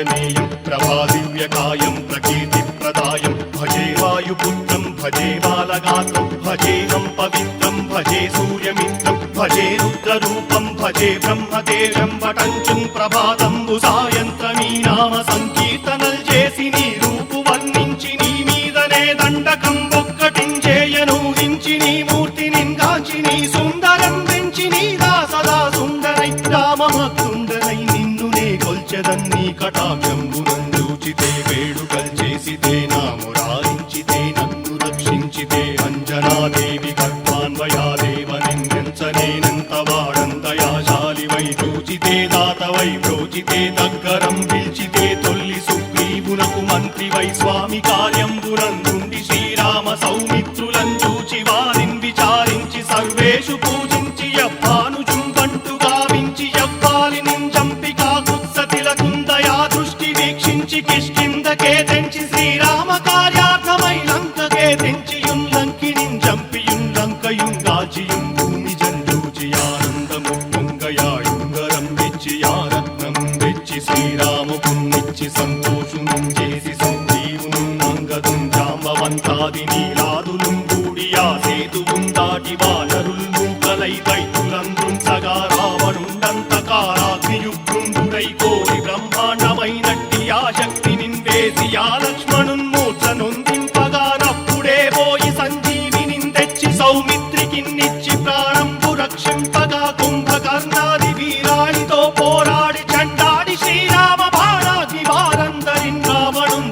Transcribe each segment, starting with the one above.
ఆంజనేయం ప్రభాదివ్యకాయం ప్రకీర్తిప్రదాయం భజే వాయుపుత్రం భజే బాలగాత్రం భజేహం పవిత్రం భజే సూర్యమిత్రం భజే రుద్రరూపం భజే బ్రహ్మతేజం వటంచుం ప్రభాతంబు సాయంత్రమీ నామ సంకీర్తనల్ చేసి నీ రూపు వర్ణించి నీ మీదనే దండకం ఒక్కటించేయనూహించి నీ మూర్తి నిందాచి నీ సుందరం పెంచి నీ దాసదా సుందరై రామభక్తుండనై నిన్ను నే కొల్చెదన్నీ కటాక్షంబునందూచితే వేడుకల్ చేసితే నా మురారించితే నన్ను రక్షించితే అంజనాదేవి గర్భాన్వయాదేవ నిందించనేనంత వాడంతయాశాలివై చూచితే దాతవై ప్రోచితే దగ్గరం పిలిచితే తొల్లి సుగ్రీవునకు మంత్రివై స్వామి కార్యంబునందుండి శ్రీరామ సౌమిత్రులను చూచి వారిని విచారించి సర్వేషు పూజించి యవ్వాను చుంబంటు గావించి యవ్వాలి నింజంపి కాకుత్సతిలకుందయా దృష్టి వీక్షించి కిష్కిందకే తెంచి శ్రీరామ కార్యార్థమై లంకకే తెంచియుంలంకిని చంపియుంలంకయుంగాచియుం భూమి జంజూచి ఆనందము పొంగయాయుంగరం వెచ్చి ఆరత్నం వెచ్చి శ్రీరాముకున్నిచ్చి సంతోషును చేసి సంజీవును అంగదుం జాంబవంతాది నీలాదులుం గూడియా సేతువుం దాటి వానరుల్ మూకలై దైత్యులందృంచగా రావణుండంతకారాగ్నియుగ్రుండుడై కోరి బ్రహ్మాండమైనట్టి ఆ శక్తి నిందేసి ఆ లక్ష్మణున్ మూర్ఛనొందింపగా నప్పుడే పోయి సంజీవిని తెచ్చి సౌమిత్రికిన్నిచ్చి ప్రాణంబు రక్షింపగా కుంభకర్ణాది వీరాళితో పోరాడి చండాడి శ్రీరామ బాణాగ్ని వారందరిన్ రావణుం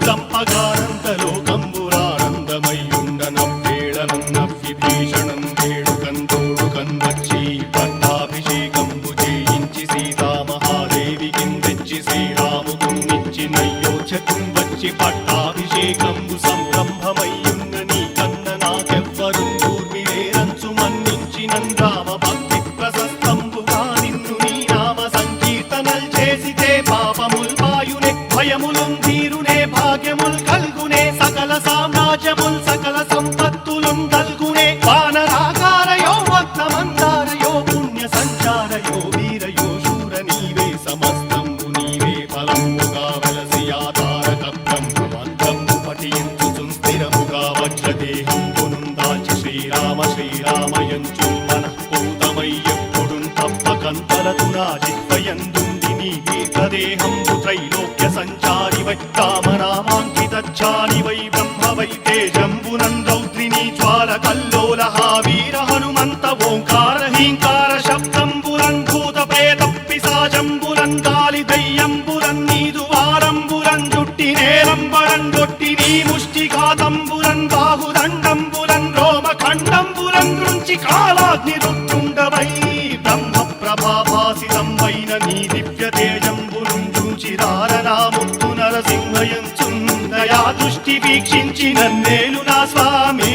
చంపగానంతలోకంబురానందమయ్యుండనవ్వేళనం నవ్విభీషణం వేడుకంతోడుకన్ వచ్చి పట్టాభిషేకంబు చేయించి సీతామహాదేవికిన్ తెచ్చి శ్రీరాముకున్నిచ్చి నయ్యోచకున్ వచ్చి పట్టాభిషేకంబు సంరంభమయ్యున్న నీ కన్న నాకెవ్వరు ఊర్మిలేరంచు మన్నించినన్ రామ భక్తి ప్రశస్తంబుగా నిన్ను నీ నామ సంకీర్తనల్ చేసితే పాపముల్ పాయునే భయములుం తీరునే భాగ్యముల్ కల్గునే సకల సామ్రాజ్యముల్ సకల సంపత్తులుం కల్గునే వానరాకారయో భక్తమందారయో పుణ్య సంచారయో వీరయో శూర నీవే సమస్తంబు నీవే ఫలముగా వెలసి ఆధారక బ్రహ్మమంత్రంబు పఠించుచుం స్థిరముగా వజ్రదేహంబునుం దాచి శ్రీరామ శ్రీరామయంచు మనఃపూతమై ఎప్పుడుం తప్పకంతలతు నా జిహ్వయందుండి నీ దీర్ఘదేహంబు త్రైలోక్య సంచారివై రామనామాంకితచ్చాలివై బ్రహ్మవై తేజంబునం రౌద్రిని జ్వాల కల్లోలహ వీర హనుమంత ఓంకార హీంకార శబ్దంబురం భూత ప్రేత పిశాచంబురం గాలి దయ్యంబురం నీదు వారంబురం జుట్టి నేలంబరం గొట్టి నీ ముష్టిఘాతంబురం బాహుదండంబురం రోమఖండంబురం గృంచి కాలాగ్ని రుత్తుండవై బ్రహ్మ ప్రభాభాసితంబైన నీ దివ్య తేజంబురం చూచి రారనాముత్తు నరసింహయంచుం దయా దృష్టి వీక్షించి నన్నేలు నా స్వామి